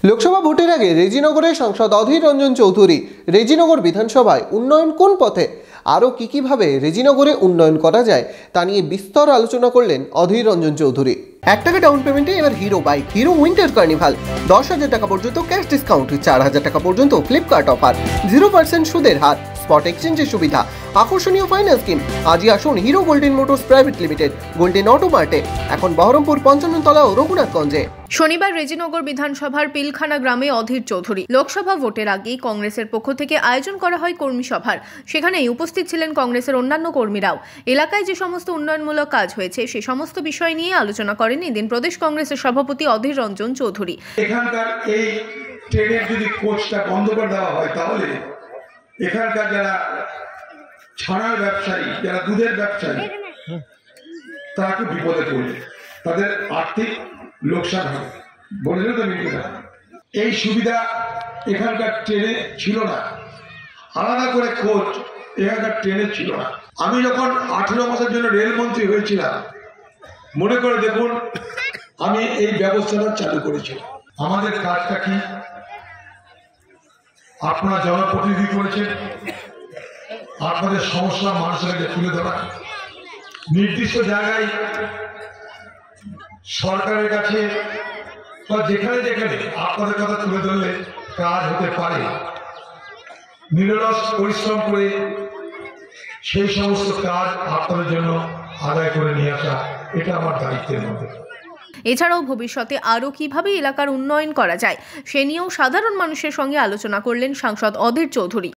লোকসভা ভোটের আগে রেজিনগরে সাংসদ অধীর রঞ্জন চৌধুরী রেজিনগর বিধানসভায় উন্নয়ন কোন পথে আরও কীভাবে রেজিনগরে উন্নয়ন করা যায় তা নিয়ে বিস্তর আলোচনা করলেন অধীর রঞ্জন চৌধুরী। 1 টাকা ডাউন পেমেন্টে এবার hero bike, hero winter carnival, 10,000 টাকা পর্যন্ত ক্যাশ ডিসকাউন্ট, 4,000 টাকা পর্যন্ত ফ্লিপকার্ট অফার, 0% সুদের হার, স্পট এক্সচেঞ্জের সুবিধা, আকর্ষণীয় ফাইন্যান্স স্কিম। আজই আসুন Hero golden motors private limited, golden auto মার্টে, এখন বহরমপুর 55 তলা ও রঘুনাথগঞ্জে। শনিবার রেজিনগর বিধানসভার পিলখানা গ্রামে অধীর চৌধুরী। লোকসভা ভোটের আগেই কংগ্রেসের পক্ষ থেকে আয়োজন করা হয় কর্মী সভার। সেখানেই উপস্থিত ছিলেন কংগ্রেসের অন্যান্য কর্মীরাও। এলাকায় যে সমস্ত উন্নয়নমূলক কাজ হয়েছে সে সমস্ত বিষয় নিয়ে আলোচনা করেন এদিন প্রদেশ কংগ্রেসের সভাপতি অধীর রঞ্জন চৌধুরী। এখানকার এই ট্রেনের যদি কোচটা বন্ধ করে দেওয়া হয় তাহলে এখানকার যারা ছানার ব্যবসায়ী, যারা দুধের ব্যবসায়ী, তারা খুব বিপদে পড়বে, তাদের আর্থিক লোকসান হবে। বলেছিল তো মিডিয়া, এই সুবিধা এখানকার ট্রেনে ছিল না, আলাদা করে কোচ এখানকার ট্রেনে ছিল না। আমি যখন 18 মাসের জন্য রেলমন্ত্রী হয়েছিলাম, মনে করে দেখুন আমি এই ব্যবস্থাটা চালু করেছিলাম। আমাদের কাজটা কি? আপনারা জনপ্রতিনিধি করেছেন, আপনাদের সমস্যা মানুষের কাছে তুলে ধরা, নির্দিষ্ট জায়গায় সরকারের কাছে বা যেখানে যেখানে আপনাদের কথা তুলে ধরলে কাজ হতে পারে, নিরলস পরিশ্রম করে সেই সমস্ত কাজ আপনাদের জন্য আদায় করে নিয়ে আসা, এটা আমার দায়িত্বের মধ্যে। এছাড়াও ভবিষ্যতে আরও কিভাবে এলাকার উন্নয়ন করা যায় সে নিয়েও সাধারণ মানুষের সঙ্গে আলোচনা করলেন সাংসদ অধীর চৌধুরী।